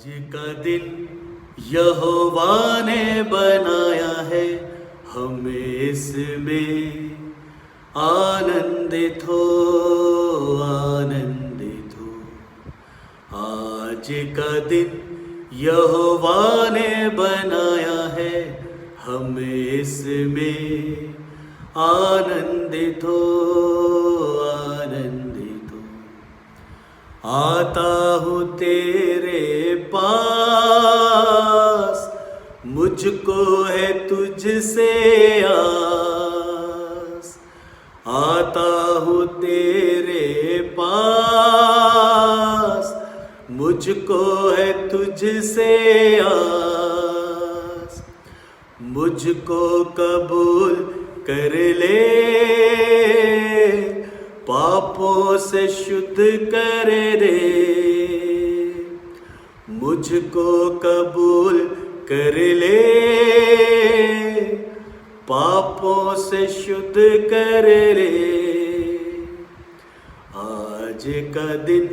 का दिन यहोवा ने बनाया है, हमें इसमें आनंदित हो, आनंदित हो। आज का दिन यहोवा ने बनाया है, हमें इसमें आनंदित हो, आनंदित हो। आता हूँ तेरे पास, मुझको है तुझसे आस। आता हूँ तेरे पास, मुझको है तुझसे आस। मुझको कबूल कर ले, पापों से शुद्ध कर दे। मुझको कबूल कर ले, पापों से शुद्ध कर ले। आज का दिन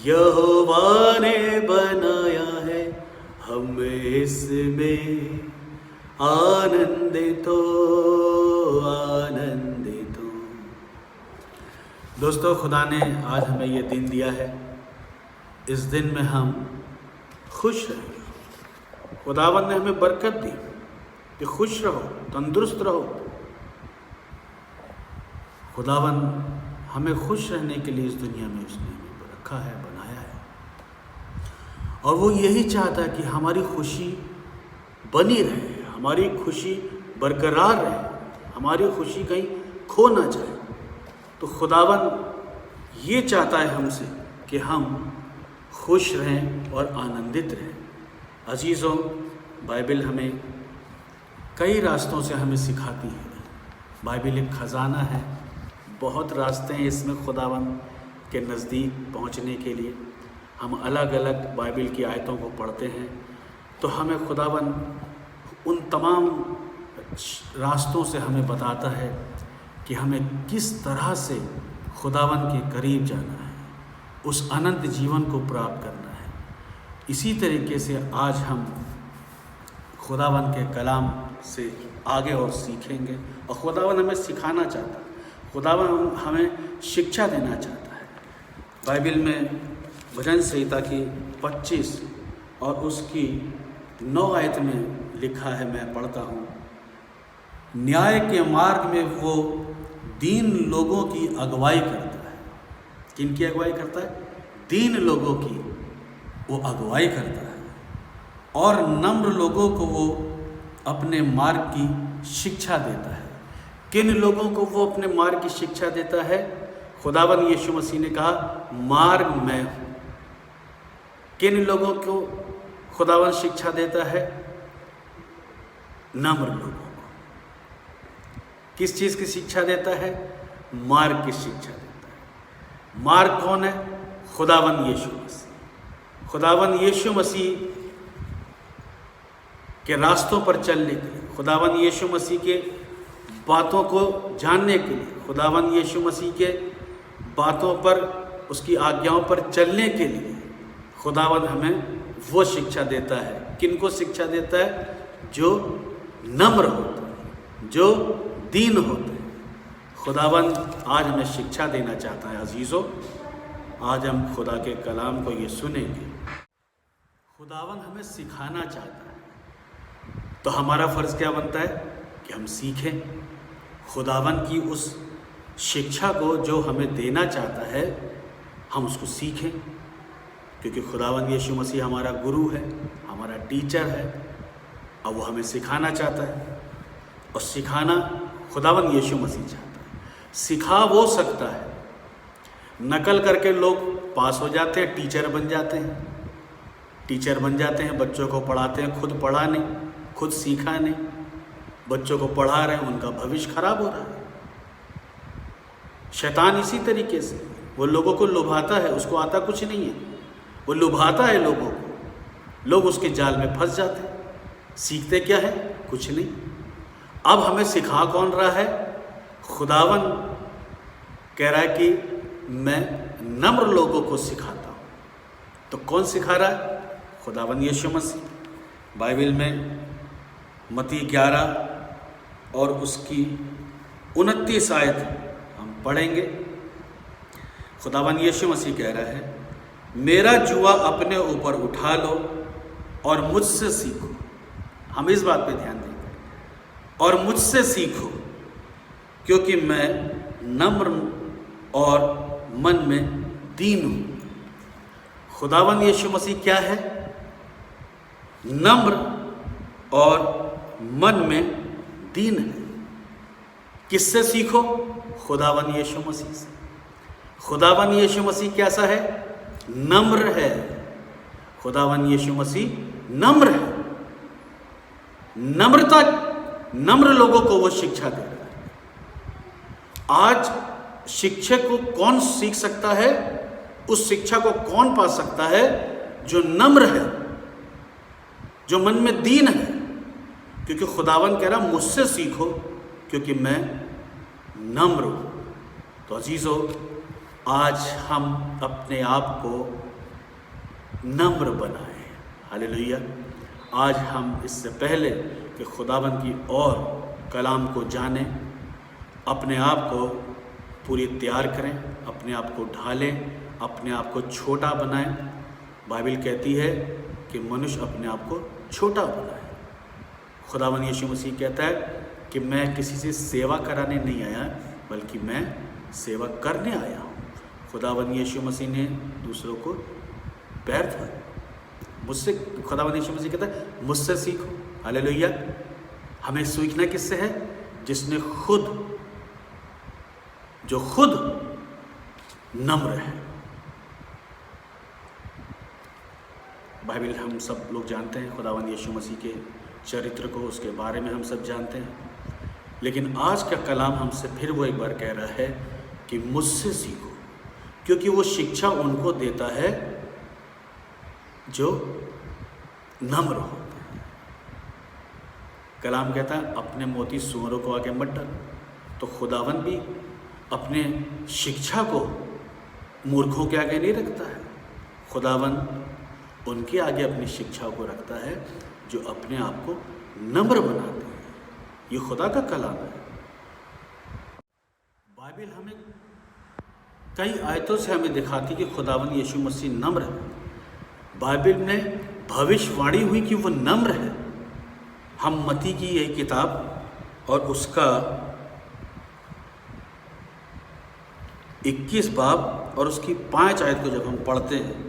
यहोवा ने बनाया है, हम इसमें आनंदित हो, आनंदित हो। दोस्तों, खुदा ने आज हमें ये दिन दिया है। इस दिन में हम खुश रहेंगे। खुदावंद ने हमें बरकत दी कि खुश रहो, तंदुरुस्त रहो। खुदावंद हमें खुश रहने के लिए इस दुनिया में उसने हमें रखा है, बनाया है, और वो यही चाहता है कि हमारी खुशी बनी रहे, हमारी खुशी बरकरार रहे, हमारी खुशी कहीं खो ना जाए। तो खुदावंद ये चाहता है हमसे कि हम खुश रहें और आनंदित रहें। अजीज़ों, बाइबल हमें कई रास्तों से हमें सिखाती है। बाइबल एक ख़जाना है, बहुत रास्ते हैं इसमें खुदावंद के नज़दीक पहुंचने के लिए। हम अलग अलग बाइबल की आयतों को पढ़ते हैं तो हमें खुदावंद उन तमाम रास्तों से हमें बताता है कि हमें किस तरह से खुदावंद के करीब जाना है, उस अनंत जीवन को प्राप्त करना है। इसी तरीके से आज हम खुदावंद के कलाम से आगे और सीखेंगे, और खुदावंद हमें सिखाना चाहता है, खुदावंद हमें शिक्षा देना चाहता है। बाइबल में भजन संहिता की 25 और उसकी 9 आयत में लिखा है, मैं पढ़ता हूँ। न्याय के मार्ग में वो दीन लोगों की अगुवाई करता है। किन की अगुवाई करता है? दीन लोगों की वो अगुवाई करता है, और नम्र लोगों को वो अपने मार्ग की शिक्षा देता है। किन लोगों को वो अपने मार्ग की शिक्षा देता है? खुदावंद यीशु मसीह ने कहा, मार्ग मैं हूँ। किन लोगों को खुदावंद शिक्षा देता है? नम्र लोगों को। किस चीज़ की शिक्षा देता है? मार्ग की शिक्षा देता है। मार्ग कौन है? खुदावंद यीशु मसीह। खुदावंद यीशु मसीह के रास्तों पर चलने के लिए, खुदावंद यीशु मसीह के बातों को जानने के लिए, खुदावंद यीशु मसीह के बातों पर, उसकी आज्ञाओं पर चलने के लिए खुदावंद हमें वो शिक्षा देता है। किनको शिक्षा देता है? जो नम्र होते हैं, जो दीन होते हैं। खुदावंद आज हमें शिक्षा देना चाहता है। अजीज़ों, आज हम खुदा के कलाम को ये सुनेंगे। खुदावंद हमें सिखाना चाहता है, तो हमारा फ़र्ज़ क्या बनता है कि हम सीखें। खुदावंद की उस शिक्षा को जो हमें देना चाहता है, हम उसको सीखें, क्योंकि खुदावंद यीशु मसीह हमारा गुरु है, हमारा टीचर है, और वो हमें सिखाना चाहता है। और सिखाना खुदावंद यीशु मसीह चाहता है। सिखा वो सकता है, नकल करके लोग पास हो जाते हैं, टीचर बन जाते हैं। टीचर बन जाते हैं, बच्चों को पढ़ाते हैं, खुद पढ़ा नहीं, खुद सीखा नहीं, बच्चों को पढ़ा रहे हैं, उनका भविष्य खराब हो रहा है। शैतान इसी तरीके से वो लोगों को लुभाता है, उसको आता कुछ नहीं है, वो लुभाता है लोगों को, लोग उसके जाल में फंस जाते हैं। सीखते क्या है? कुछ नहीं। अब हमें सिखा कौन रहा है? खुदावंद कह रहा है कि मैं नम्र लोगों को सिखाता हूँ। तो कौन सिखा रहा है? खुदावन यीशु मसीह बाइबल में मत्ती 11 और उसकी 29 आयत हम पढ़ेंगे। खुदावन यीशु मसीह कह रहा है, मेरा जुआ अपने ऊपर उठा लो और मुझसे सीखो। हम इस बात पे ध्यान देंगे, और मुझसे सीखो क्योंकि मैं नम्र और मन में दीन हूँ। खुदावन यीशु मसीह क्या है? नम्र और मन में दीन है। किससे सीखो? खुदावन यीशु मसीह से। खुदावन यीशु मसीह कैसा है? नम्र है। खुदावन यीशु मसीह नम्र है। नम्रता, नम्र लोगों को वो शिक्षा दे रहा है। आज शिक्षक को कौन सीख सकता है? उस शिक्षा को कौन पा सकता है? जो नम्र है, जो मन में दीन है। क्योंकि खुदावन कह रहा मुझसे सीखो क्योंकि मैं नम्र हूं। तो अजीजों, आज हम अपने आप को नम्र बनाएं। हालेलुया। आज हम इससे पहले कि खुदावन की और कलाम को जानें, अपने आप को पूरी तैयार करें, अपने आप को ढालें, अपने आप को छोटा बनाएं। बाइबल कहती है कि मनुष्य अपने आप को छोटा बनाए। खुदावन यीशु मसीह कहता है कि मैं किसी से सेवा कराने नहीं आया, बल्कि मैं सेवा करने आया हूँ। खुदावन यीशु मसीह ने दूसरों को पैर धोए। मुझसे, खुदावन यीशु मसीह कहता है मुझसे सीखो। हालेलुया। हमें सीखना किससे है? जिसने जो खुद नम्र है। बाइबल हम सब लोग जानते हैं, खुदावन यीशु मसीह के चरित्र को, उसके बारे में हम सब जानते हैं। लेकिन आज का कलाम हमसे फिर वो एक बार कह रहा है कि मुझसे सीखो, क्योंकि वो शिक्षा उनको देता है जो नम्र होते हैं। कलाम कहता है अपने मोती सूअरों को आगे मत डालो। तो खुदावन भी अपने शिक्षा को मूर्खों के आगे नहीं रखता है। खुदावन उनके आगे अपनी शिक्षा को रखता है जो अपने आप को नम्र बनाते हैं। ये खुदा का कलाम है। बाइबल हमें कई आयतों से हमें दिखाती कि खुदावन यीशु मसीह नम्र है। बाइबल में भविष्यवाणी हुई कि वो नम्र है। हम मत्ती की यही किताब और उसका 21 बाब और उसकी 5 आयत को जब हम पढ़ते हैं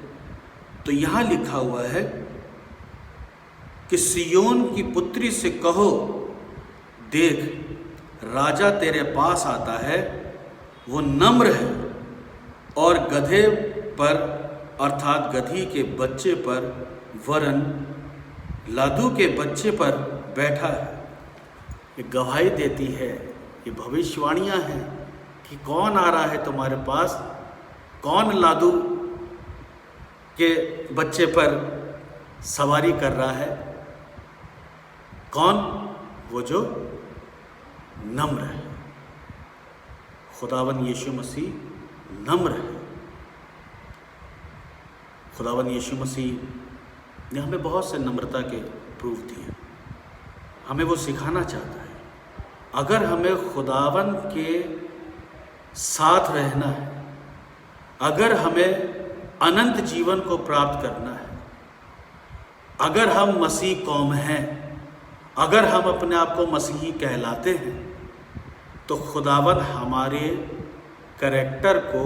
तो यहाँ लिखा हुआ है कि सियोन की पुत्री से कहो, देख राजा तेरे पास आता है, वो नम्र है और गधे पर अर्थात गधी के बच्चे पर वरन लादू के बच्चे पर बैठा है। ये गवाही देती है, ये भविष्यवाणियाँ हैं कि कौन आ रहा है तुम्हारे पास, कौन लादू के बच्चे पर सवारी कर रहा है, कौन? वो जो नम्र है। खुदावन यीशु मसीह नम्र है। खुदावन यीशु मसीह ने हमें बहुत से नम्रता के प्रूफ दिए। हमें वो सिखाना चाहता है। अगर हमें खुदावन के साथ रहना है, अगर हमें अनंत जीवन को प्राप्त करना है, अगर हम मसीह कौम हैं, अगर हम अपने आप को मसीही कहलाते हैं, तो खुदावन हमारे कैरेक्टर को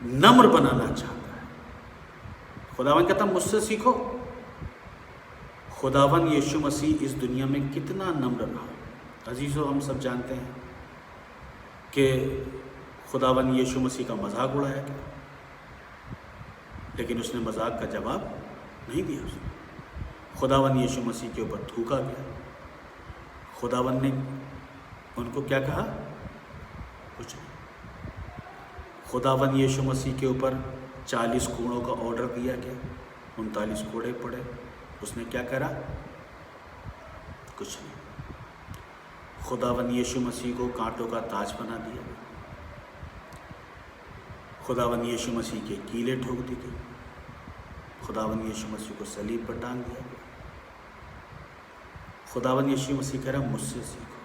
नम्र बनाना चाहता है। खुदावन कहता मुझसे सीखो। खुदावन यीशु मसीह इस दुनिया में कितना नम्र रहा। अजीज़ों, हम सब जानते हैं कि खुदावन यीशु मसीह का मजाक उड़ाया गया, लेकिन उसने मजाक का जवाब नहीं दिया। उसने खुदावन यीशु मसीह के ऊपर थूका गया। खुदावन ने उनको क्या कहा? कुछ नहीं। खुदावन यीशु मसीह के ऊपर 40 कोड़ों का ऑर्डर दिया गया। 39 कोड़े पड़े। उसने क्या करा? कुछ नहीं। खुदावन यीशु मसीह को कांटों का ताज बना दिया। खुदावन यीशु मसीह के कीले ठोक दी गई। खुदावन यीशु मसीह को सलीब पर टांग दिया गया। खुदावन यीशु मसीह कह रहा मुझसे सीखो।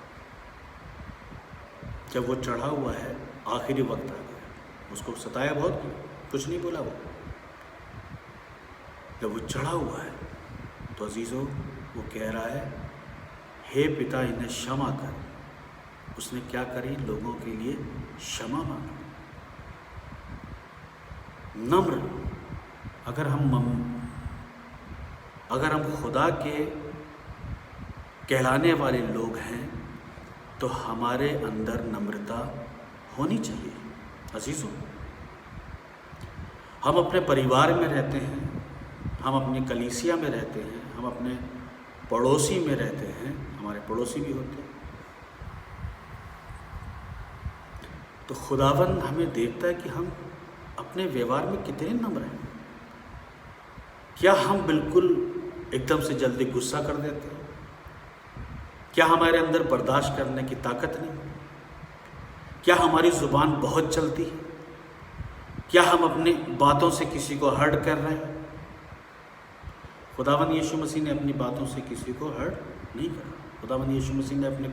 जब वो चढ़ा हुआ है, आखिरी वक्त आ गया, उसको सताया बहुत, कुछ नहीं बोला वो। जब वो चढ़ा हुआ है तो अजीज़ों वो कह रहा है, हे पिता इन्हें क्षमा कर। उसने क्या करी? लोगों के लिए क्षमा मांगी। नम्र। अगर हम खुदा के कहलाने वाले लोग हैं तो हमारे अंदर नम्रता होनी चाहिए। अजीज़ों, हम अपने परिवार में रहते हैं, हम अपनी कलीसिया में रहते हैं, हम अपने पड़ोसी में रहते हैं, हमारे पड़ोसी भी होते हैं, तो खुदावन हमें देखता है कि हम अपने व्यवहार में कितने नम्र हैं। क्या हम बिल्कुल एकदम से जल्दी गुस्सा कर देते हैं? क्या हमारे अंदर बर्दाश्त करने की ताकत नहीं? क्या हमारी ज़ुबान बहुत चलती है? क्या हम अपनी बातों से किसी को हर्ट कर रहे हैं? खुदावन यीशु मसीह ने अपनी बातों से किसी को हर्ट नहीं करा। खुदावन यीशु मसीह ने अपने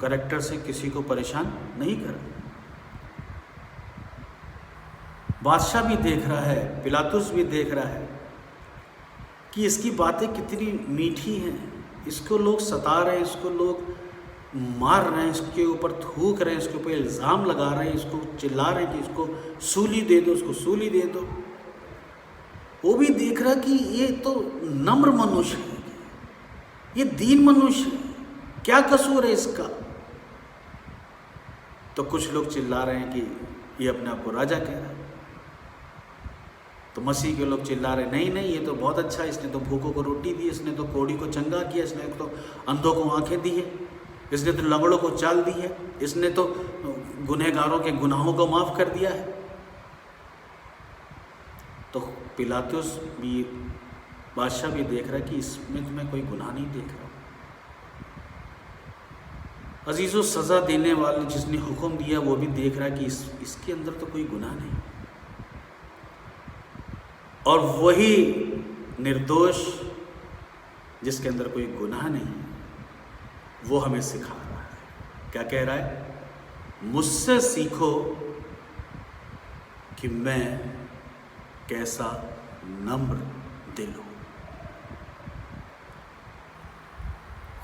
कैरेक्टर से किसी को परेशान नहीं करा। बादशाह भी देख रहा है, पिलातुस भी देख रहा है कि इसकी बातें कितनी मीठी हैं। इसको लोग सता रहे हैं, इसको लोग मार रहे हैं, इसके ऊपर थूक रहे हैं, इसके ऊपर इल्ज़ाम लगा रहे हैं, इसको चिल्ला रहे हैं कि इसको सूली दे दो, इसको सूली दे दो। वो भी देख रहा कि ये तो नम्र मनुष्य है, ये दीन मनुष्य है, क्या कसूर है इसका। तो कुछ लोग चिल्ला रहे हैं कि ये अपने आप को राजा कह रहा है। तो मसीह के लोग चिल्ला रहे, नहीं नहीं, ये तो बहुत अच्छा है, इसने तो भूखों को रोटी दी, इसने तो कोढ़ी को चंगा किया, इसने तो अंधों को आंखें दी है, इसने तो लंगड़ों को चाल दी है, इसने तो गुनहगारों के गुनाहों को माफ़ कर दिया है। तो पिलातुस भी, बादशाह भी देख रहा है कि इसमें तो मैं कोई गुनाह नहीं देख रहा। अजीज़ों, सज़ा देने वाले जिसने हुक्म दिया वो भी देख रहा है कि इसके अंदर तो कोई गुनाह नहीं। और वही निर्दोष जिसके अंदर कोई गुनाह नहीं, वो हमें सिखा रहा है। क्या कह रहा है? मुझसे सीखो कि मैं कैसा नम्र दिल हूँ।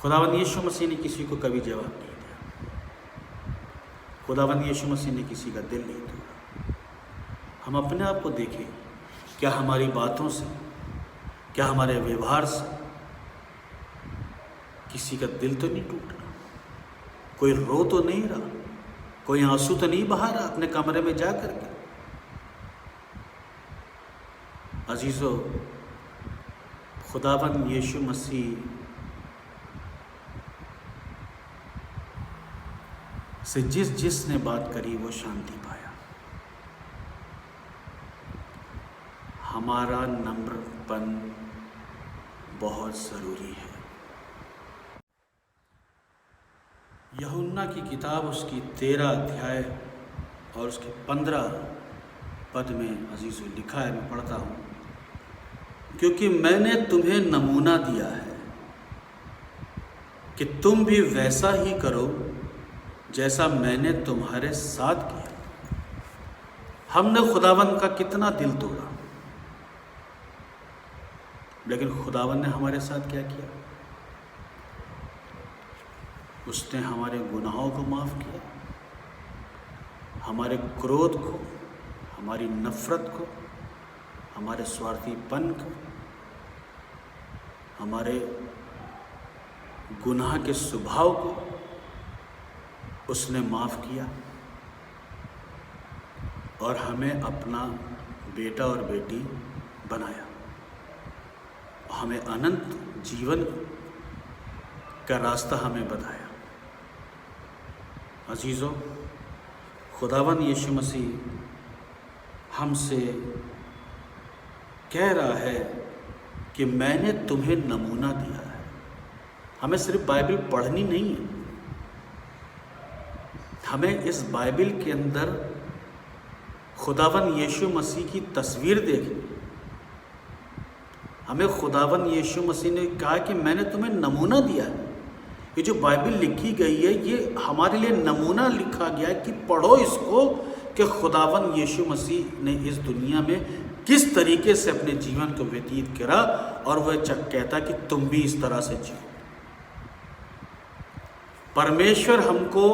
खुदावंद यीशु मसीह ने किसी को कभी जवाब नहीं दिया। खुदावंद यीशु मसीह ने किसी का दिल नहीं तोड़ा। हम अपने आप को देखें, क्या हमारी बातों से, क्या हमारे व्यवहार से किसी का दिल तो नहीं टूट रहा? कोई रो तो नहीं रहा? कोई आंसू तो नहीं बहा रहा अपने कमरे में जा करके? अजीज़ों, खुदावंद यीशु मसीह से जिसने बात करी वो शांति पाया। हमारा नम्रपन बहुत ज़रूरी है। यूहन्ना की किताब उसकी 13 अध्याय और उसके 15 पद में अजीज़ों लिखा है, मैं पढ़ता हूँ। क्योंकि मैंने तुम्हें नमूना दिया है कि तुम भी वैसा ही करो जैसा मैंने तुम्हारे साथ किया। हमने खुदावंद का कितना दिल तोड़ा, लेकिन खुदावंद ने हमारे साथ क्या किया? उसने हमारे गुनाहों को माफ़ किया, हमारे क्रोध को, हमारी नफ़रत को, हमारे स्वार्थीपन को, हमारे गुनाह के स्वभाव को उसने माफ़ किया और हमें अपना बेटा और बेटी बनाया। हमें अनंत जीवन का रास्ता हमें बताया। अजीज़ों, खुदावंद यीशु मसीह हमसे कह रहा है कि मैंने तुम्हें नमूना दिया है। हमें सिर्फ बाइबल पढ़नी नहीं है, हमें इस बाइबल के अंदर खुदावंद यीशु मसीह की तस्वीर देखनी। हमें खुदावन यीशु मसीह ने कहा कि मैंने तुम्हें नमूना दिया है। ये जो बाइबल लिखी गई है ये हमारे लिए नमूना लिखा गया है कि पढ़ो इसको, कि खुदावन यीशु मसीह ने इस दुनिया में किस तरीके से अपने जीवन को व्यतीत करा, और वह कहता कि तुम भी इस तरह से जियो। परमेश्वर हमको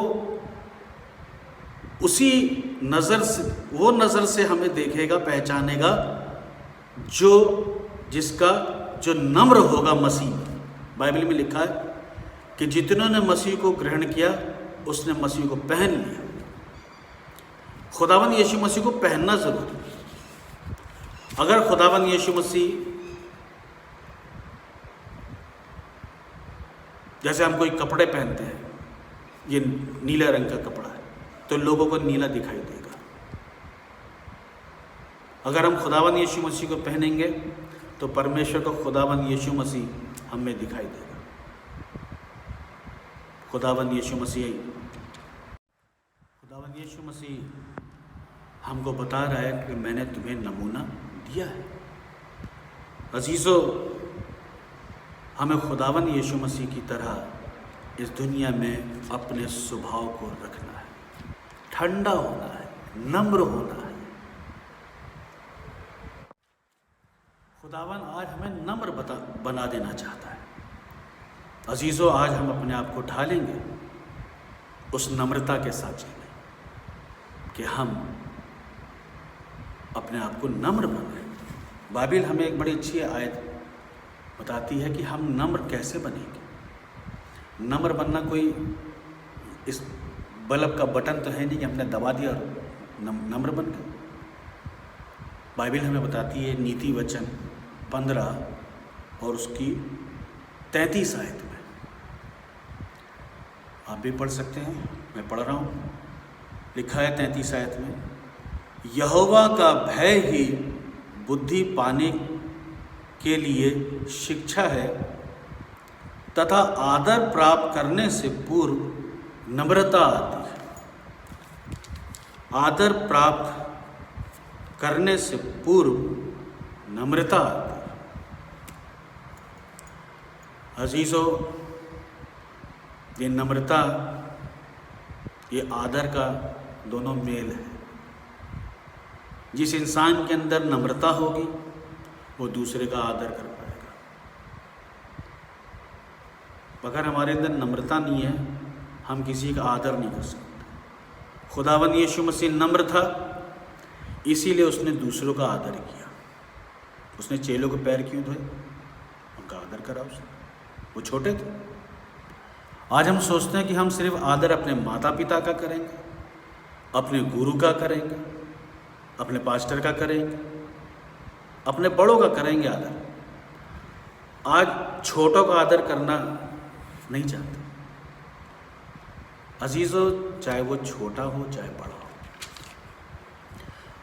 उसी नज़र से, वो नज़र से हमें देखेगा, पहचानेगा जो नम्र होगा मसीह। बाइबल में लिखा है कि जितनों ने मसीह को ग्रहण किया उसने मसीह को पहन लिया। खुदावन यीशु मसीह को पहनना जरूरी है। अगर खुदावन यीशु मसीह, जैसे हम कोई कपड़े पहनते हैं, ये नीले रंग का कपड़ा है तो लोगों को नीला दिखाई देगा। अगर हम खुदावन यीशु मसीह को पहनेंगे तो परमेश्वर को खुदावन यीशु मसीह हमें दिखाई देगा। खुदावन यीशु मसीह हमको बता रहा है कि मैंने तुम्हें नमूना दिया है। अजीज़ों, हमें खुदावन यीशु मसीह की तरह इस दुनिया में अपने स्वभाव को रखना है, ठंडा होना है, नम्र होना है। खुदावन आज हमें नम्र बना देना चाहता है। अजीज़ों, आज हम अपने आप को ढालेंगे उस नम्रता के साँचे में कि हम अपने आप को नम्र बनाएं। बाइबल हमें एक बड़ी अच्छी आयत बताती है कि हम नम्र कैसे बनेंगे। नम्र बनना कोई इस बल्ब का बटन तो है नहीं कि हमने दबा दिया और नम्र बन गए। बाइबल हमें बताती है नीति वचन 15 और उसकी 33 आयत में, आप भी पढ़ सकते हैं, मैं पढ़ रहा हूँ। लिखा है 33 आयत में, यहोवा का भय ही बुद्धि पाने के लिए शिक्षा है तथा आदर प्राप्त करने से पूर्व नम्रता आती है। आदर प्राप्त करने से पूर्व नम्रता आती है। अजीज़ों, ये नम्रता, ये आदर का दोनों मेल है। जिस इंसान के अंदर नम्रता होगी वो दूसरे का आदर कर पाएगा। अगर हमारे अंदर नम्रता नहीं है, हम किसी का आदर नहीं कर सकते। खुदावन यीशु मसीह नम्र था, इसीलिए उसने दूसरों का आदर किया। उसने चेलों के पैर क्यों धोए? उनका आदर करा उसने, वो छोटे थे। आज हम सोचते हैं कि हम सिर्फ आदर अपने माता पिता का करेंगे, अपने गुरु का करेंगे, अपने पास्टर का करेंगे, अपने बड़ों का करेंगे आदर। आज छोटों का आदर करना नहीं चाहते। अजीज़ों, चाहे वो छोटा हो चाहे बड़ा हो,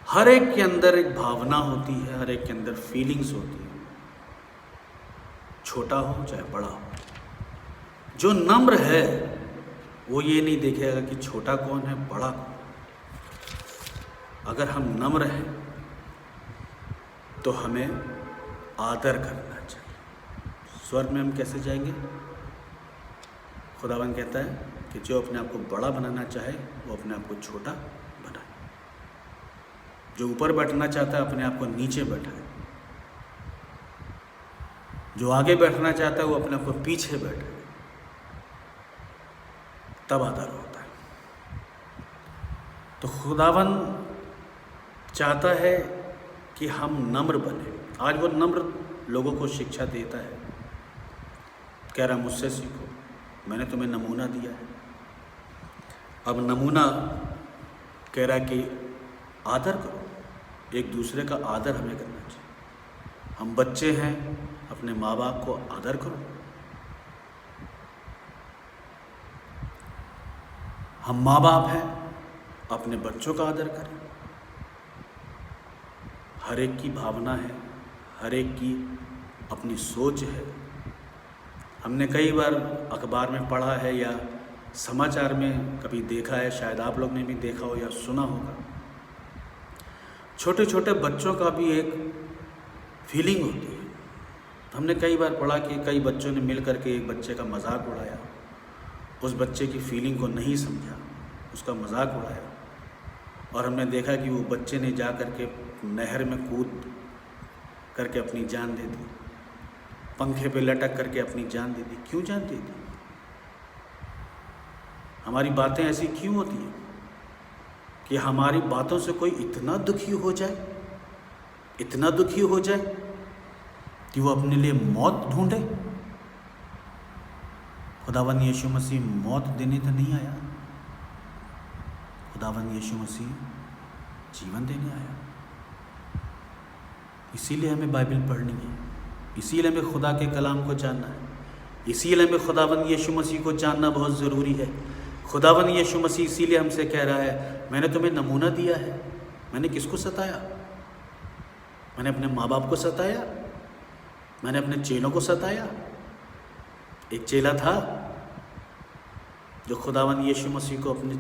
हर एक के अंदर एक भावना होती है, हर एक के अंदर फीलिंग्स होती है, छोटा हो चाहे बड़ा हो। जो नम्र है वो ये नहीं देखेगा कि छोटा कौन है, बड़ा कौन। अगर हम नम्र हैं तो हमें आदर करना चाहिए। स्वर्ग में हम कैसे जाएंगे? खुदावन कहता है कि जो अपने आप को बड़ा बनाना चाहे वो अपने आप को छोटा बनाए, जो ऊपर बैठना चाहता है अपने आप को नीचे बैठाए, जो आगे बैठना चाहता है वो अपने आप को पीछे बैठाए, तब आदर होता है। तो खुदावन चाहता है कि हम नम्र बने। आज वो नम्र लोगों को शिक्षा देता है, कह रहा मुझसे सीखो, मैंने तुम्हें नमूना दिया है। अब नमूना कह रहा कि आदर करो, एक दूसरे का आदर हमें करना चाहिए। हम बच्चे हैं, अपने माँ बाप को आदर करो। हम माँ बाप हैं, अपने बच्चों का आदर करें। हर एक की भावना है, हर एक की अपनी सोच है। हमने कई बार अखबार में पढ़ा है या समाचार में कभी देखा है, शायद आप लोग ने भी देखा हो या सुना होगा, छोटे छोटे बच्चों का भी एक फीलिंग होती है, हमने कई बार पढ़ा कि कई बच्चों ने मिल करके एक बच्चे का मजाक उड़ाया, उस बच्चे की फीलिंग को नहीं समझा, उसका मजाक उड़ाया, और हमने देखा कि वो बच्चे ने जा करके नहर में कूद करके अपनी जान दे दी, पंखे पे लटक करके अपनी जान दे दी। क्यों जान दे दी? हमारी बातें ऐसी क्यों होती हैं कि हमारी बातों से कोई इतना दुखी हो जाए, इतना दुखी हो जाए कि वो अपने लिए मौत ढूंढे? खुदावन यीशु मसीह मौत देने तो नहीं आया, खुदावन यीशु मसीह जीवन देने आया। इसीलिए हमें बाइबल पढ़नी है, इसीलिए हमें खुदा के कलाम को जानना है, इसीलिए हमें खुदावन यीशु मसीह को जानना बहुत ज़रूरी है। खुदावन यीशु मसीह इसीलिए हमसे कह रहा है, मैंने तुम्हें नमूना दिया है। मैंने किसको सताया? मैंने अपने माँ बाप को सताया? मैंने अपने चेलों को सताया? एक चेला था जो खुदावन यीशु मसीह को अपने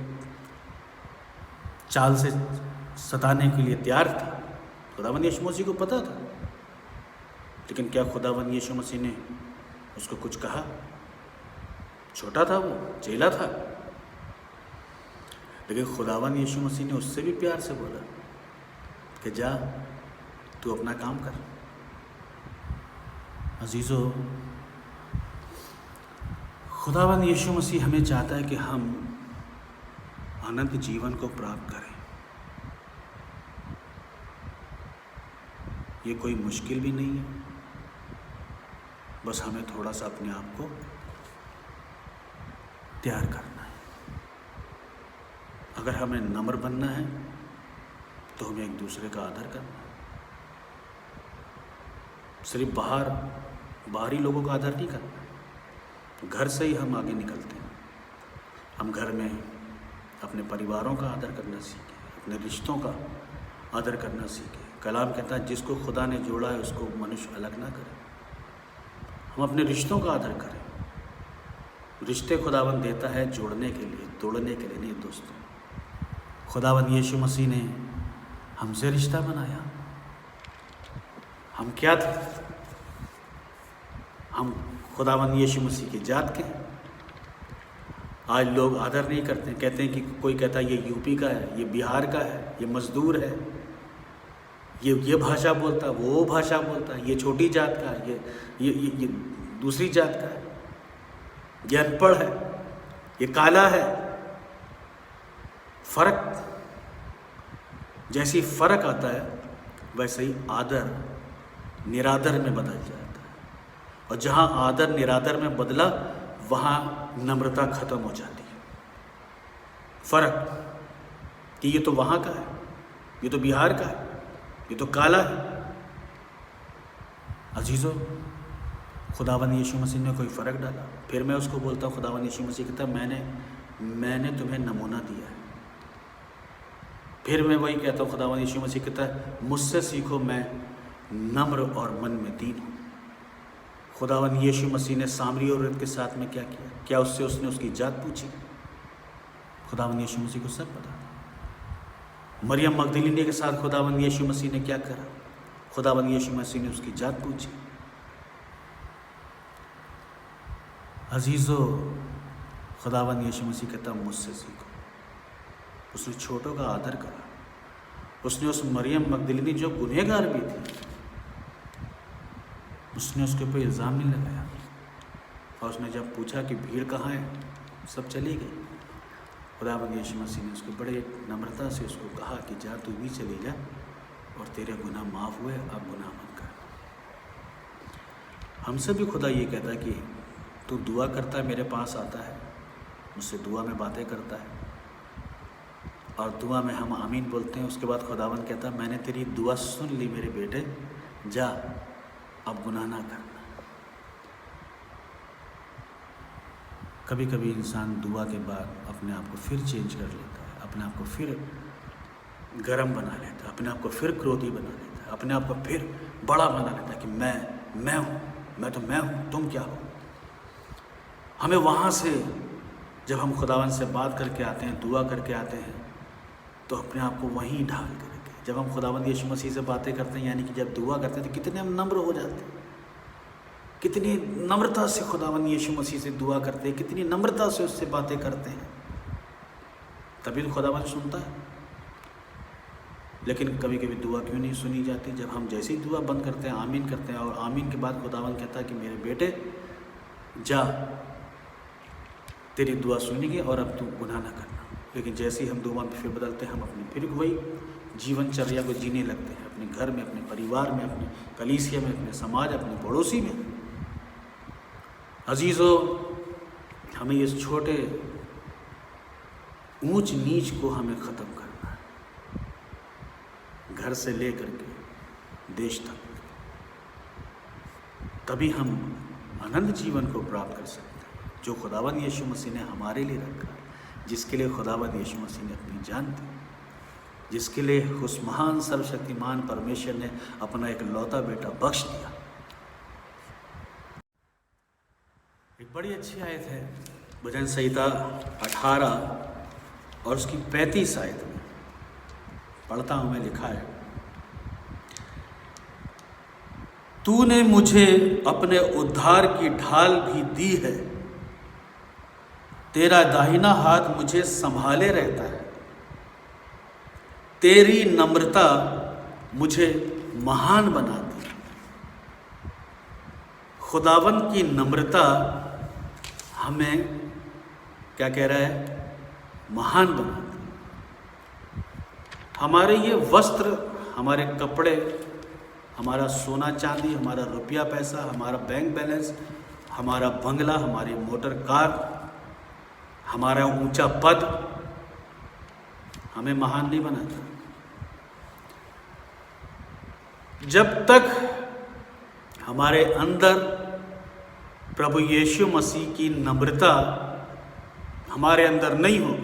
चाल से सताने के लिए तैयार था। खुदावन यीशु मसीह को पता था, लेकिन क्या खुदावन यीशु मसीह ने उसको कुछ कहा? छोटा था वो, चेला था, लेकिन खुदावन यीशु मसीह ने उससे भी प्यार से बोला कि जा तू अपना काम कर। अजीज़ों, खुदावन यीशु मसीह हमें चाहता है कि हम अनंत जीवन को प्राप्त करें। ये कोई मुश्किल भी नहीं है, बस हमें थोड़ा सा अपने आप को तैयार करना है। अगर हमें नम्र बनना है तो हमें एक दूसरे का आदर करना है। सिर्फ बाहरी लोगों का आदर नहीं करना, घर से ही हम आगे निकलते हैं। हम घर में अपने परिवारों का आदर करना सीखें, अपने रिश्तों का आदर करना सीखें। कलाम कहता है जिसको खुदा ने जोड़ा है उसको मनुष्य अलग ना करे। हम अपने रिश्तों का आदर करें। रिश्ते खुदावन देता है जोड़ने के लिए, तोड़ने के लिए नहीं। दोस्तों, खुदावन यीशु मसीह ने हमसे रिश्ता बनाया। हम क्या थे? हम खुदावन यीशु मसीह की जात के हैं। आज लोग आदर नहीं करते, कहते हैं कि कोई कहता है ये यूपी का है, ये बिहार का है, ये मजदूर है, ये भाषा बोलता है, वो भाषा बोलता है, ये छोटी जात का है, ये दूसरी जात का है, ये अनपढ़ है, ये काला है। फर्क, जैसी फर्क आता है वैसे ही आदर निरादर में बदल जाता है, और जहाँ आदर निरादर में बदला वहाँ नम्रता खत्म हो जाती है। फर्क कि ये तो वहाँ का है, ये तो बिहार का है, ये तो काला है। अजीज़ों, खुदावन यीशु मसीह ने कोई फ़र्क डाला? फिर मैं उसको बोलता हूँ, खुदावन यीशु मसीह कहता मैंने तुम्हें नमूना दिया है। फिर मैं वही कहता हूँ, खुदावन यीशु मसीह कहता है मुझसे सीखो, मैं नम्र और मन में दीन हूँ। खुदावन यीशु मसीह ने सामरी औरत के साथ में क्या किया? क्या उसने उसकी जात पूछी? खुदावन यीशु मसीह को सब पता था। मरियम मगदलीनी के साथ खुदावन यीशु मसीह ने क्या करा? खुदावन यीशु मसीह ने उसकी जात पूछी। अजीज़ों, खुदावन यीशु मसीह कहता मुझसे सीखो। उसने छोटों का आदर करा। उसने उस मरियम मगदलीनी जो गुनहगार भी थी, उसने उसके ऊपर इल्ज़ाम नहीं लगाया, और उसने जब पूछा कि भीड़ कहाँ है, सब चली गई। खुदावंद यीशु मसीह ने उसको बड़े नम्रता से उसको कहा कि जा तू भी चली जा, और तेरे गुनाह माफ़ हुए, अब गुनाह मत कर। हमसे भी खुदा ये कहता है कि तू दुआ करता है, मेरे पास आता है, मुझसे दुआ में बातें करता है, और दुआ में हम आमीन बोलते हैं। उसके बाद खुदावंद कहता है मैंने तेरी दुआ सुन ली मेरे बेटे, जा अब गुनाह ना करना। कभी कभी इंसान दुआ के बाद अपने आप को फिर चेंज कर लेता है, अपने आप को फिर गरम बना लेता है, अपने आप को फिर क्रोधी बना लेता है, अपने आप को फिर बड़ा बना लेता है कि मैं हूँ, मैं हूँ, तुम क्या हो। हमें वहाँ से जब हम खुदावंद से बात करके आते हैं, दुआ करके आते हैं, तो अपने आप को वहीं ढाल कर रखें। जब हम खुदावंद यीशु मसीह से बातें करते हैं, यानी कि जब दुआ करते हैं, तो कितने हम नम्र हो जाते हैं। कितनी नम्रता से खुदावंद यीशु मसीह से दुआ करते हैं, कितनी नम्रता से उससे बातें करते हैं, तभी तो खुदावंद सुनता है। लेकिन कभी कभी दुआ क्यों नहीं सुनी जाती? जब हम जैसी दुआ बंद करते हैं, आमीन करते हैं, और आमीन के बाद खुदावंद कहता है कि मेरे बेटे जा, तेरी दुआ सुनेंगे और अब तू गुनाह ना करना। लेकिन जैसे ही हम दुआ में फिर बदलते हैं, हम अपनी फिर वही जीवनचर्या को जीने लगते हैं, अपने घर में, अपने परिवार में, अपने कलीसिया में, अपने समाज, अपने पड़ोसी में। अजीज़ों, हमें इस छोटे ऊंच नीच को हमें ख़त्म करना है, घर से लेकर के देश तक, तभी हम अनंत जीवन को प्राप्त कर सकते हैं, जो खुदावंद यीशु मसीह ने हमारे लिए रखा है, जिसके लिए खुदावंद यीशु मसीह ने अपनी जान दी, जिसके लिए उस महान सर्वशक्तिमान परमेश्वर ने अपना एक लौता बेटा बख्श दिया। एक बड़ी अच्छी आयत है भजन संहिता 18 और उसकी 35 आयत में पढ़ता हूँ मैं, लिखा है, तूने मुझे अपने उद्धार की ढाल भी दी है, तेरा दाहिना हाथ मुझे संभाले रहता है, तेरी नम्रता मुझे महान बनाती है। खुदावंद की नम्रता हमें क्या कह रहा है? महान बनाती है। हमारे ये वस्त्र, हमारे कपड़े, हमारा सोना चांदी, हमारा रुपया पैसा, हमारा बैंक बैलेंस, हमारा बंगला, हमारी मोटर कार, हमारा ऊंचा पद हमें महान नहीं बनाता। जब तक हमारे अंदर प्रभु यीशु मसीह की नम्रता हमारे अंदर नहीं हो,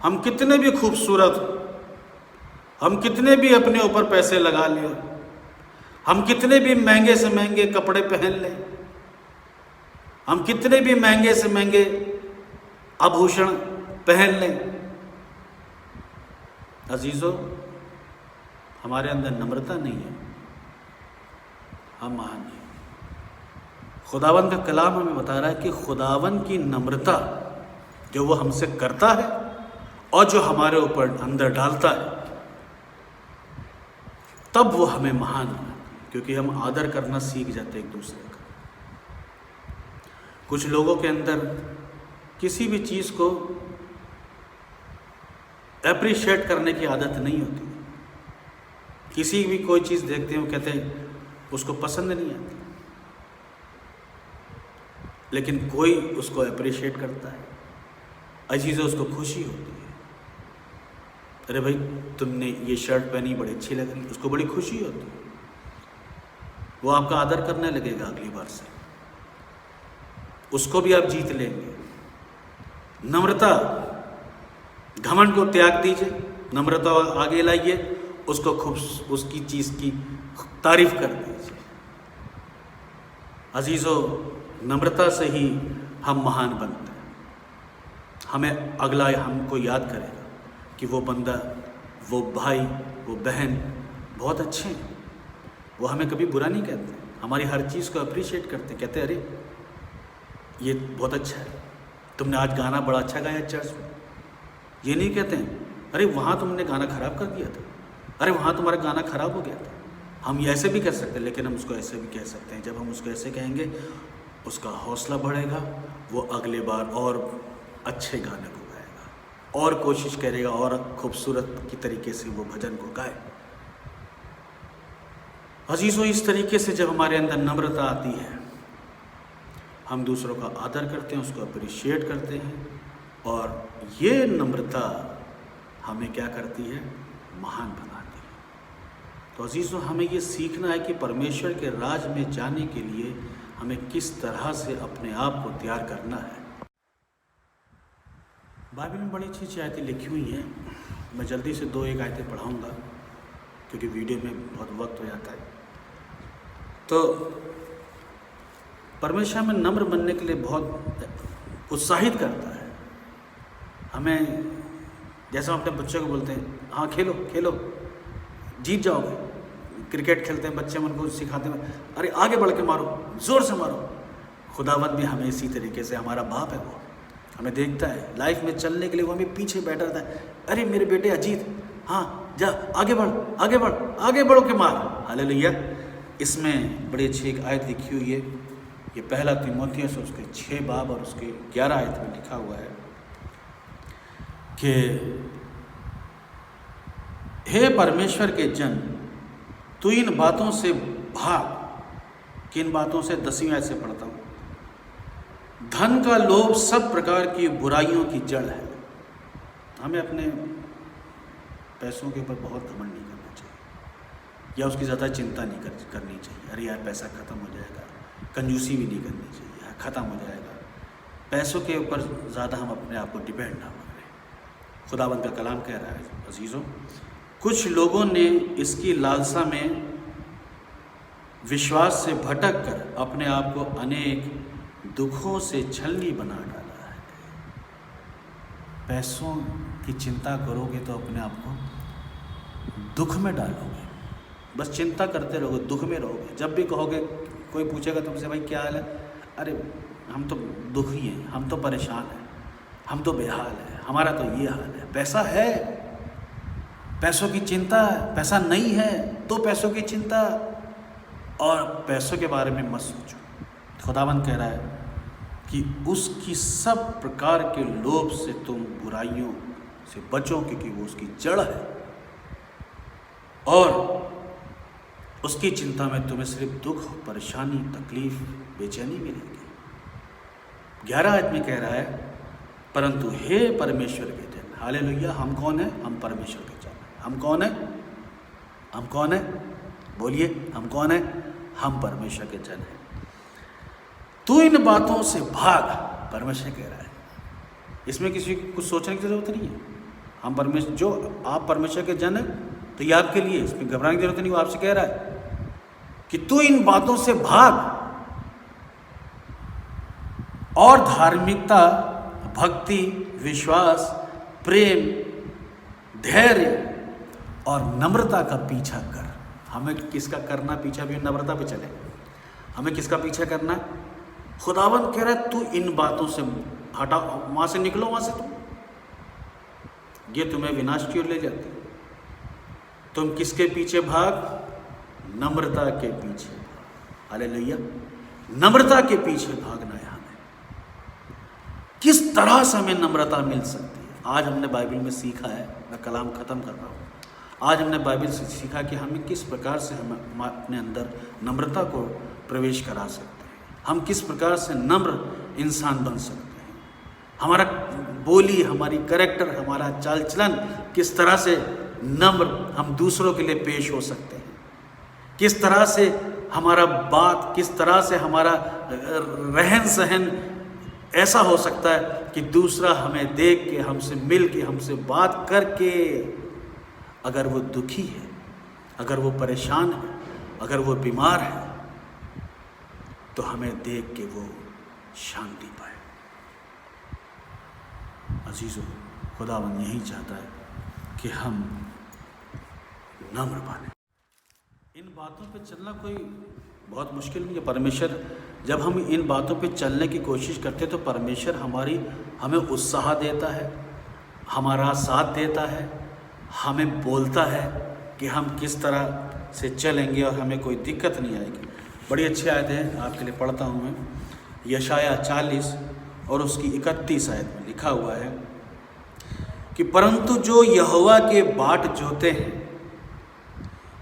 हम कितने भी खूबसूरत, हम कितने भी अपने ऊपर पैसे लगा लें, हम कितने भी महंगे से महंगे कपड़े पहन लें, हम कितने भी महंगे से महंगे आभूषण पहन लें, अजीजों, हमारे अंदर नम्रता नहीं है, हम महान नहीं। खुदावंद का कलाम हमें बता रहा है कि खुदावंद की नम्रता जो वो हमसे करता है और जो हमारे ऊपर अंदर डालता है, तब वो हमें महान बनाती है, क्योंकि हम आदर करना सीख जाते हैं एक दूसरे का। कुछ लोगों के अंदर किसी भी चीज़ को एप्रिशिएट करने की आदत नहीं होती। किसी भी कोई चीज़ देखते हैं, वो कहते हैं उसको पसंद नहीं आती, लेकिन कोई उसको एप्रिशिएट करता है, अजीज़ों, उसको खुशी होती है। अरे भाई, तुमने ये शर्ट पहनी, बड़ी अच्छी लग रही, उसको बड़ी खुशी होती है, वो आपका आदर करने लगेगा अगली बार से, उसको भी आप जीत लेंगे। नम्रता, घमंड को त्याग दीजिए, नम्रता आगे लाइए, उसको खूब उसकी चीज़ की तारीफ कर दीजिए। अजीज़ों, नम्रता से ही हम महान बनते हैं। हमें अगला हमको याद करेगा कि वो बंदा, वो भाई, वो बहन बहुत अच्छे हैं, वो हमें कभी बुरा नहीं कहते, हमारी हर चीज़ को अप्रिशिएट करते, कहते अरे ये बहुत अच्छा है, तुमने आज गाना बड़ा अच्छा गाया चर्च में। ये नहीं कहते हैं अरे वहाँ तुमने गाना ख़राब कर दिया था, अरे वहाँ तुम्हारा गाना ख़राब हो गया था। हम ये ऐसे भी कर सकते हैं, लेकिन हम उसको ऐसे भी कह सकते हैं। जब हम उसको ऐसे कहेंगे, उसका हौसला बढ़ेगा, वो अगले बार और अच्छे गाने को गाएगा और कोशिश करेगा और खूबसूरत की तरीके से वो भजन को गाए। अजीज़ों, इस तरीके से जब हमारे अंदर नम्रता आती है, हम दूसरों का आदर करते हैं, उसको अप्रिशिएट करते हैं, और ये नम्रता हमें क्या करती है? महान बनाती है। तो अजीज़ों, हमें ये सीखना है कि परमेश्वर के राज में जाने के लिए हमें किस तरह से अपने आप को तैयार करना है। बाइबल में बड़ी अच्छी अच्छी आयतें लिखी हुई हैं। मैं जल्दी से 2-1 आयतें पढ़ाऊँगा, क्योंकि वीडियो में बहुत वक्त हो जाता है। तो परमेश्वर में नम्र बनने के लिए बहुत उत्साहित करता है हमें। जैसे हम अपने बच्चों को बोलते हैं, हाँ खेलो खेलो, जीत जाओगे, क्रिकेट खेलते हैं बच्चे, हम उनको सिखाते हैं अरे आगे बढ़ के मारो, ज़ोर से मारो। खुदावंद भी हमें इसी तरीके से, हमारा बाप है वो, हमें देखता है लाइफ में चलने के लिए, वो हमें पीछे बैठा रहता है। अरे मेरे बेटे अजीत, हाँ जा आगे बढ़, आगे बढ़, आगे बढ़ो के मार। हालेलुया। इसमें बड़ी अच्छी एक आयत लिखी हुई है, ये पहला तीमुथियुस उसके 6 बाब और उसके 11 आयत में लिखा हुआ है कि हे परमेश्वर के जन, तू इन बातों से भाग। किन बातों से? 10वीं आयत से पढ़ता हूँ। धन का लोभ सब प्रकार की बुराइयों की जड़ है। हमें अपने पैसों के ऊपर बहुत घमंड नहीं करना चाहिए, या उसकी ज़्यादा चिंता नहीं करनी चाहिए। अरे यार पैसा ख़त्म हो जाएगा, कंजूसी भी नहीं करनी चाहिए, यार ख़त्म हो जाएगा। पैसों के ऊपर ज़्यादा हम अपने आप को डिपेंड ना करें। खुदावंद का कलाम कह रहा है अजीज़ों, कुछ लोगों ने इसकी लालसा में विश्वास से भटक कर अपने आप को अनेक दुखों से छलनी बना डाला है। पैसों की चिंता करोगे तो अपने आप को दुख में डालोगे, बस चिंता करते रहोगे, दुख में रहोगे। जब भी कहोगे, कोई पूछेगा तुमसे भाई क्या हाल है, अरे हम तो दुखी हैं, हम तो परेशान हैं, हम तो बेहाल हैं, हमारा तो ये हाल है। पैसा है, पैसों की चिंता, पैसा नहीं है तो पैसों की चिंता, और पैसों के बारे में मत सोचो। खुदावंद कह रहा है कि उसकी सब प्रकार के लोभ से तुम बुराइयों से बचो, क्योंकि वो उसकी जड़ है, और उसकी चिंता में तुम्हें सिर्फ दुख, परेशानी, तकलीफ, बेचैनी मिलेगी। 11 आयत में कह रहा है, परंतु हे परमेश्वर के जन, हालेलुया, हम कौन है? हम परमेश्वर के जन। हम कौन है? हम कौन है? बोलिए, हम कौन है? हम परमेश्वर के जन हैं। तू इन बातों से भाग, परमेश्वर कह रहा है। इसमें किसी को कुछ सोचने की जरूरत नहीं है। हम परमेश्वर, जो आप परमेश्वर के जन हैं तो ये आपके लिए, इसमें घबराने की जरूरत नहीं। वो आपसे कह रहा है कि तू इन बातों से भाग, और धार्मिकता, भक्ति, विश्वास, प्रेम, धैर्य और नम्रता का पीछा कर। हमें किसका करना पीछा? भी नम्रता पे चले। हमें किसका पीछा करना? खुदावंद कह रहा है तू इन बातों से हटा, वहां से निकलो, वहां से तुम, ये तुम्हें विनाश की ओर ले जाती। तुम किसके पीछे भाग? नम्रता के पीछे भाग। हालेलुया, नम्रता के पीछे भागना है हमें। किस तरह से हमें नम्रता मिल सकती है? आज हमने बाइबल में सीखा है, मैं कलाम ख़त्म कर रहा हूँ। आज हमने बाइबल से सीखा कि हमें किस प्रकार से हम अपने अंदर नम्रता को प्रवेश करा सकते हैं, हम किस प्रकार से नम्र इंसान बन सकते हैं, हमारा बोली, हमारी कैरेक्टर, हमारा चाल चलन किस तरह से नम्र हम दूसरों के लिए पेश हो सकते हैं, किस तरह से हमारा बात, किस तरह से हमारा रहन सहन ऐसा हो सकता है कि दूसरा हमें देख के, हमसे मिल के, हमसे बात करके, अगर वो दुखी है, अगर वो परेशान है, अगर वो बीमार है, तो हमें देख के वो शांति पाए। अजीजों, खुदावंद यही चाहता है कि हम नम्र बने। इन बातों पे चलना कोई बहुत मुश्किल नहीं है। परमेश्वर, जब हम इन बातों पे चलने की कोशिश करते हैं तो परमेश्वर हमें उत्साह देता है, हमारा साथ देता है, हमें बोलता है कि हम किस तरह से चलेंगे और हमें कोई दिक्कत नहीं आएगी। बड़ी अच्छी आयत है, आपके लिए पढ़ता हूँ मैं। यशाया 40 और उसकी 31 आयत में लिखा हुआ है कि परंतु जो यहोवा के बाट जोते हैं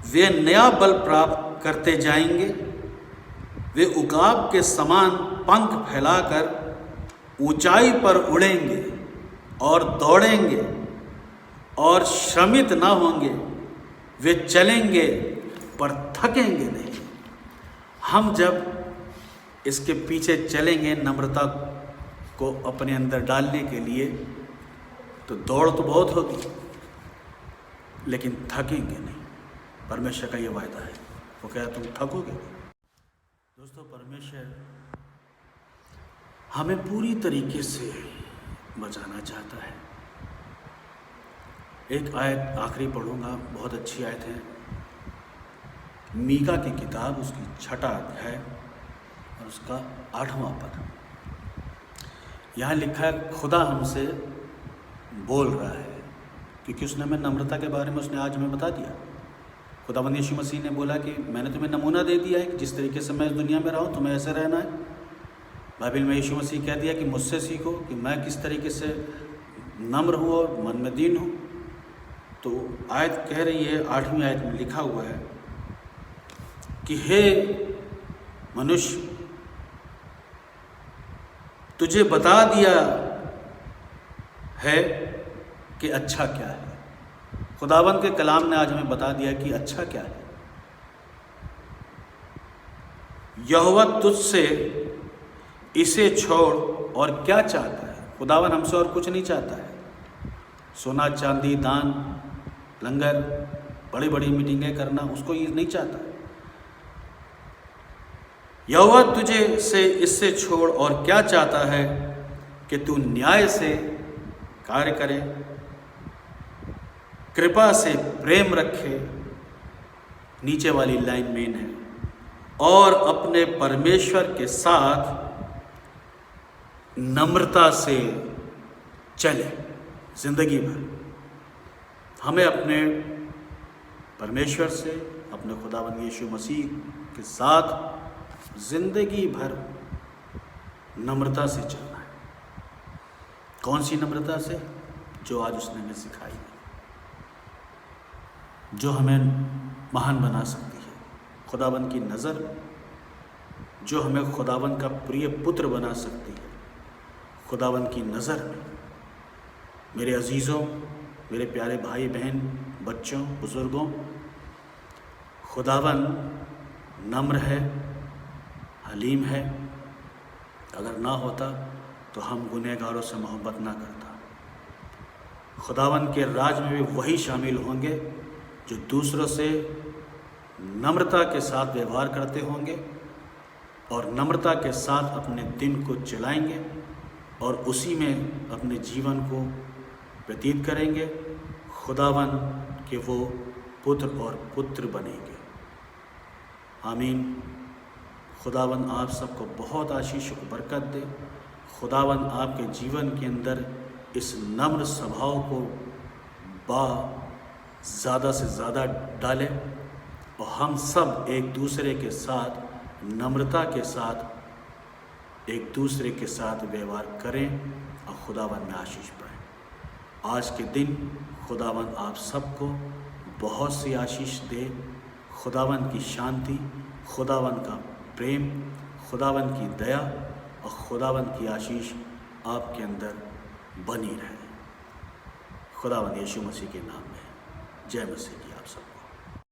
वे नया बल प्राप्त करते जाएंगे, वे उकाब के समान पंख फैलाकर ऊंचाई पर उड़ेंगे और दौड़ेंगे और श्रमित ना होंगे, वे चलेंगे पर थकेंगे नहीं। हम जब इसके पीछे चलेंगे नम्रता को अपने अंदर डालने के लिए, तो दौड़ तो बहुत होगी लेकिन थकेंगे नहीं। परमेश्वर का ये वायदा है, वो कह तुम थकोगे। दोस्तों, परमेश्वर हमें पूरी तरीके से बचाना चाहता है। एक आयत आखिरी पढ़ूंगा, बहुत अच्छी आयत है। मीका की किताब, उसकी 6वां अध्याय और उसका 8वां पद। यहाँ लिखा है, खुदा हमसे बोल रहा है, क्योंकि उसने हमें नम्रता के बारे में उसने आज हमें बता दिया। खुदावंद यीशु मसीह ने बोला कि मैंने तुम्हें नमूना दे दिया है कि जिस तरीके से मैं इस दुनिया में रहा हूँ तुम्हें ऐसे रहना है। बाइबल में यीशु मसीह कह दिया कि मुझसे सीखो कि मैं किस तरीके से नम्र हूँ और मन में दीन हूँ। तो आयत कह रही है, 8वीं आयत में लिखा हुआ है कि हे मनुष्य, तुझे बता दिया है कि अच्छा क्या है। खुदावंद के कलाम ने आज हमें बता दिया कि अच्छा क्या है। यहोवा तुझसे इसे छोड़ और क्या चाहता है। खुदावंद हमसे और कुछ नहीं चाहता है। सोना चांदी, दान, लंगर, बड़ी बड़ी मीटिंगें करना, उसको ये नहीं चाहता है। यहोवा तुझे से इससे छोड़ और क्या चाहता है कि तू न्याय से कार्य करे, कृपा से प्रेम रखे, नीचे वाली लाइन मेन है, और अपने परमेश्वर के साथ नम्रता से चले जिंदगी भर। हमें अपने परमेश्वर से, अपने खुदावंद यीशु मसीह के साथ जिंदगी भर नम्रता से चलना है। कौन सी नम्रता से? जो आज उसने हमें सिखाई है, जो हमें महान बना सकती है खुदावंद की नज़र में, जो हमें खुदावंद का प्रिय पुत्र बना सकती है खुदावंद की नज़र में। मेरे अजीज़ों, मेरे प्यारे भाई बहन, बच्चों, बुज़ुर्गों, खुदावंद नम्र है, हलीम है। अगर ना होता तो हम गुनहगारों से मोहब्बत ना करता। खुदावंद के राज में भी वही शामिल होंगे जो दूसरों से नम्रता के साथ व्यवहार करते होंगे और नम्रता के साथ अपने दिन को चलाएंगे और उसी में अपने जीवन को व्यतीत करेंगे। खुदावंद के वो पुत्र और पुत्र बनेंगे। आमीन। खुदावंद आप सबको बहुत आशीष और बरकत दे। खुदावंद आपके जीवन के अंदर इस नम्र स्वभाव को ज़्यादा से ज़्यादा डाले और हम सब एक दूसरे के साथ नम्रता के साथ एक दूसरे के साथ व्यवहार करें और खुदावंद में आशीष पाएं। आज के दिन खुदावंद आप सबको बहुत सी आशीष दे। खुदावंद की शांति, खुदावंद का प्रेम, खुदावंद की दया और खुदावंद की आशीष आपके अंदर बनी रहे। खुदावंद यीशु मसीह के नाम में जय मसीह की आप सबको।